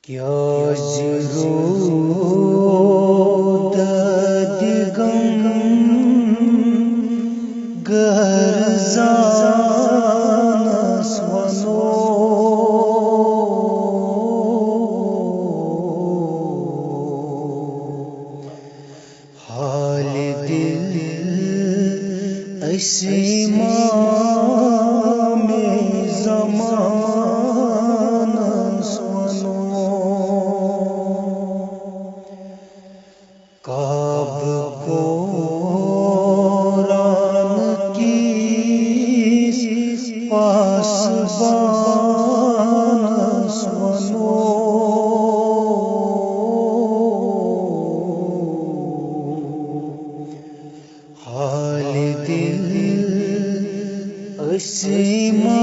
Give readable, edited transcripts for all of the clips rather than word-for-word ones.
کیا زیرو دادگم گرزان سوانو حال دل اسیما میں زمان سوانو کعب قرآن کی پاسبان سوانو حال دل اسیما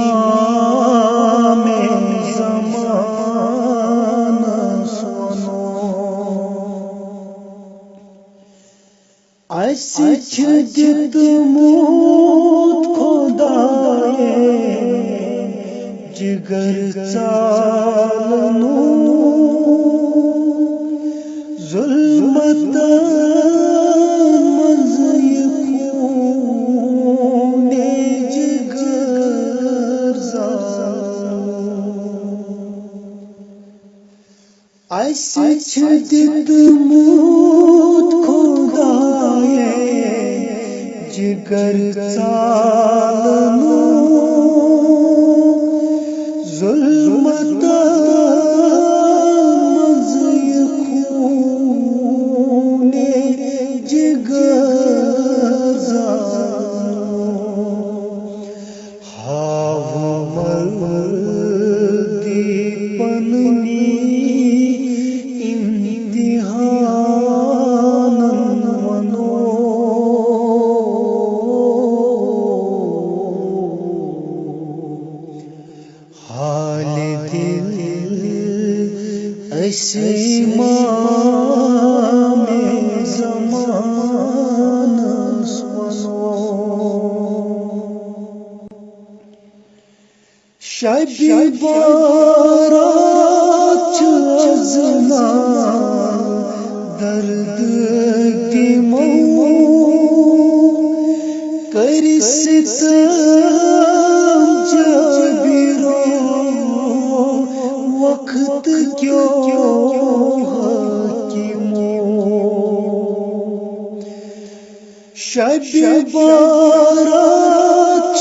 میں زمان سوانو ایسی چھدموت خدائے جگر چالنو ظلمت منزی خون جگر زالنو ایسی چھدموت خدائے جگر چالنو ظلمت منزی خون جگر زالنو ہاو مردی پننی امتحان منو حال دل اسیما میں زمان سوانو شب بارات ازنا درد دیمو کر ستم جبیرو وقت کیوں حکیمو شب بارات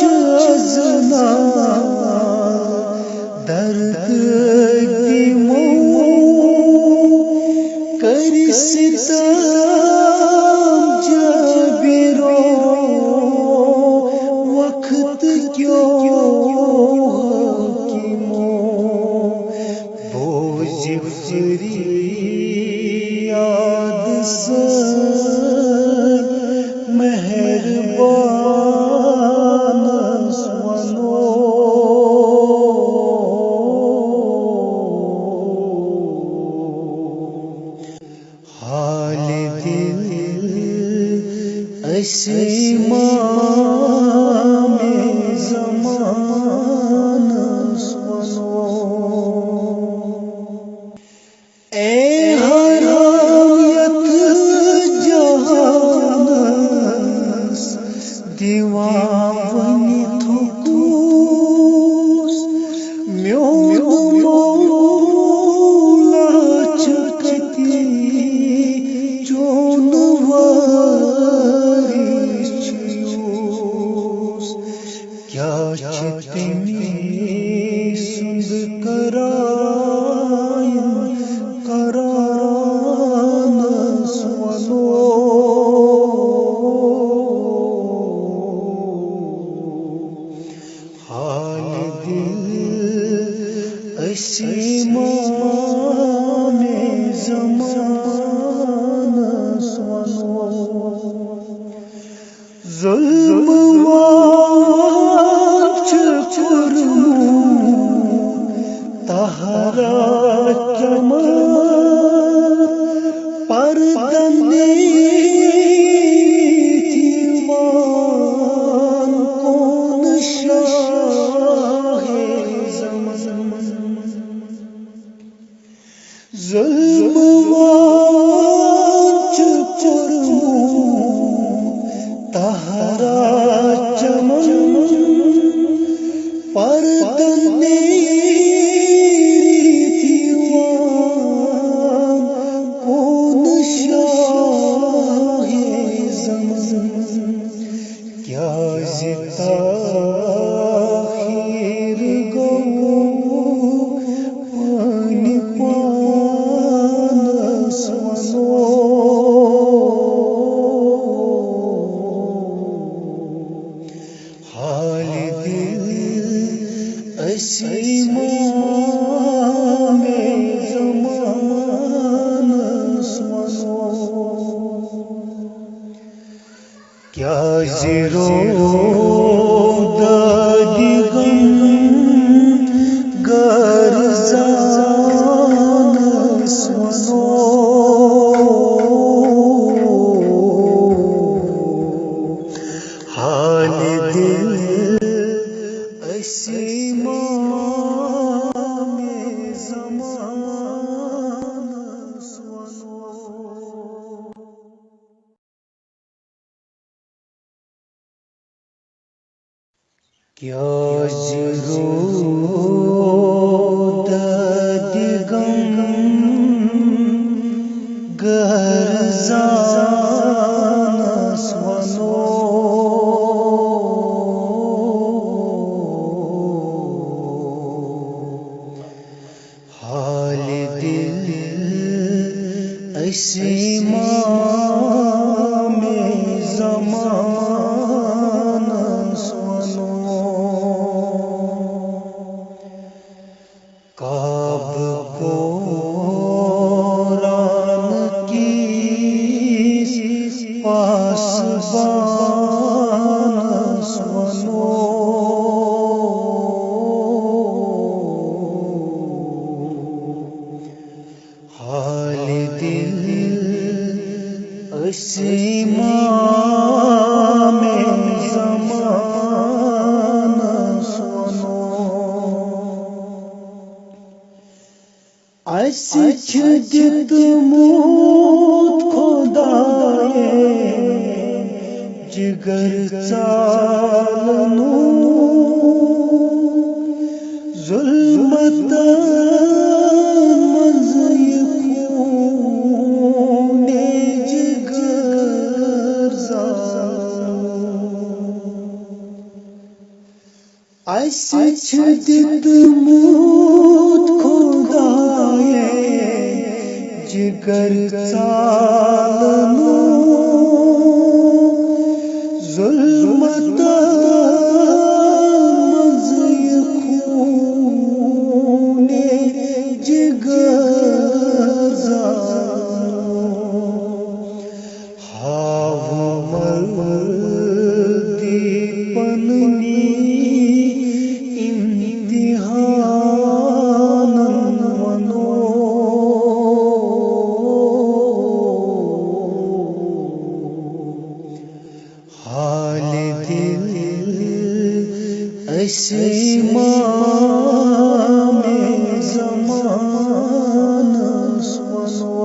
ازنا درد دیمو کر ستم جبیرو وقت کیوں حکیمو بوجھ فریاد سن مہربان سوانو حال دل اسیما میں زمان سوانو اے حرایت جہانس دیوانی تھکوس میون مولا چکتی چون واری چیوس کیا چتمی سند کرائیں قراران سوانو حال دل اسیما میں زمان سوانو ظلم واچ کرمو تہرا چمن پردنی دیوان کون شاہ زمان ظلم وانچ کرمو تہرا چمن پردنے دیوان کون شاہ زمن کیا زتا خیر گو پانی پانس ونو حال دل اسی ماں میں زمان سنو کیا زیرو دادی غم گرزان سنو حال دل اسی ماں میں زمان سنو کیا ضرور دادی غم گرزان سنو حال دل اسی ماں میں زمان سنو کعب کو ران کی پاسبان سنو حال دل اسی ماں میں زمان سنو ایسی چھجت موت خدائے جگر چالنو ظلمت مزی خون جگر زالنو ایسی چھجت موت خدائے جگر چالنو ظلمت مزی خون جگر زالنو ہاو مردی پننی حال دل اسی ماں میں زمان سنو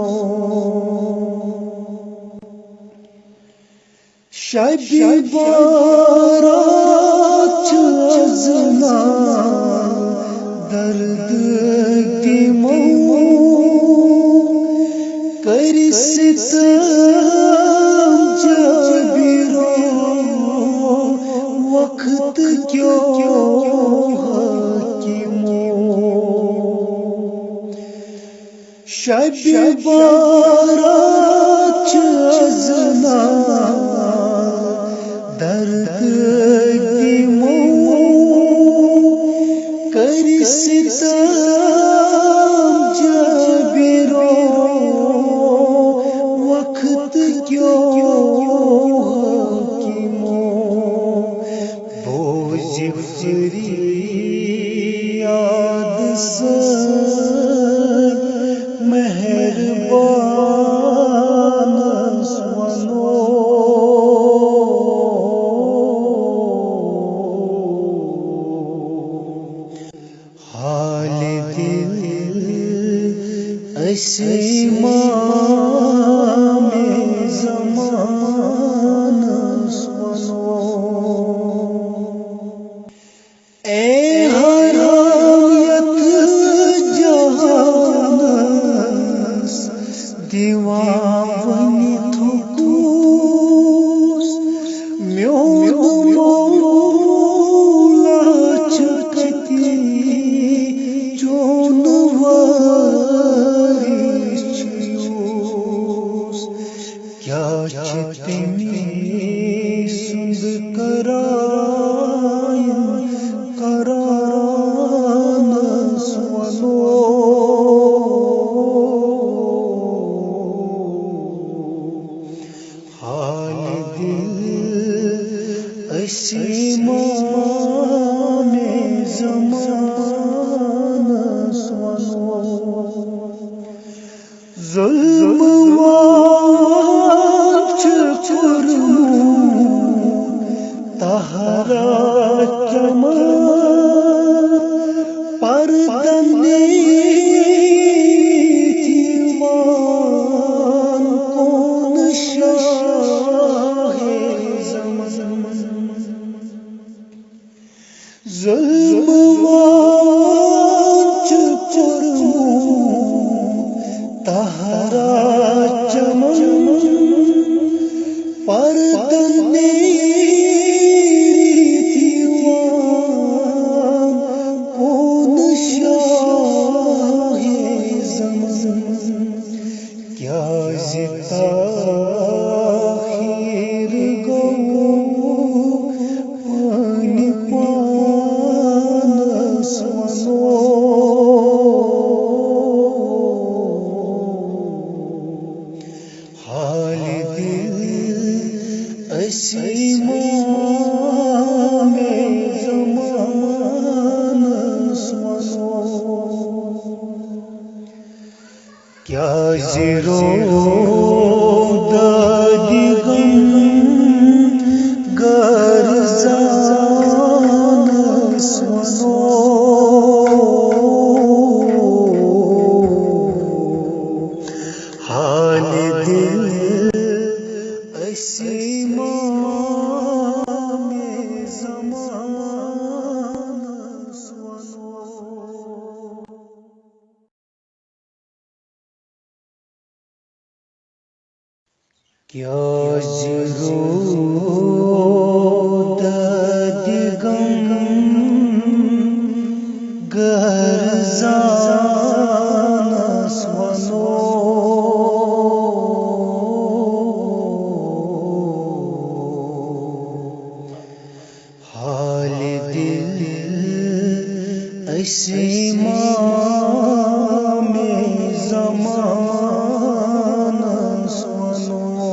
شبی بارات ازنا درد دیمو کر ستم جبیرو وقت کیوں حکیمو شبی بارات ازنا درد دیمو کر ستم جبیرو وقت کیوں حکیمو بوجھ فریاد سے مہربان سنو اسمام زمانس ونو اے حرایت جہانس دیوان ونی تھوکوس میون مولا چکتی چون وارش چیوس کیا چتمی سند کرائن کرانس ونو اسمام زمانس ونو ظلم وانچ کرمون تہرا چمن پردنی دیوان کون شاہ ظلم وانچ کرمون تہرا چمن پردنی دیوان کون شاہ زمن کیا تاخیر گو پانی پانس ونو حال دل اسمام زمانس ونو کیا زیرو دادی غم گرزانس ونو حال دل اسمام زمانس ونو کیا زیرو دادی غم گرزانس ونو حال دل اسمام زمانس ونو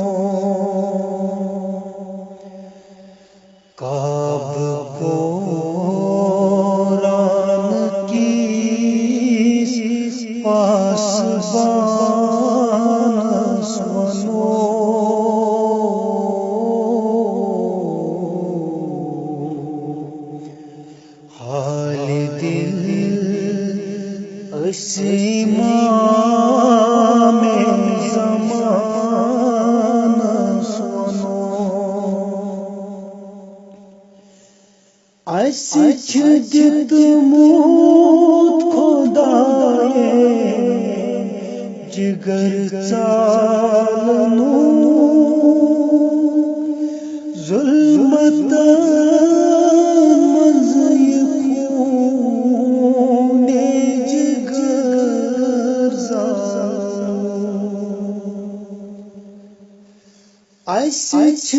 کعب قرآن کی پاسبانس ونو حال دل اسمام زمانس ونو اسہ چھ دتمت خدائے جگر ژالنو ظلمتن منز یہ خون جگر زالنو اسہ چھ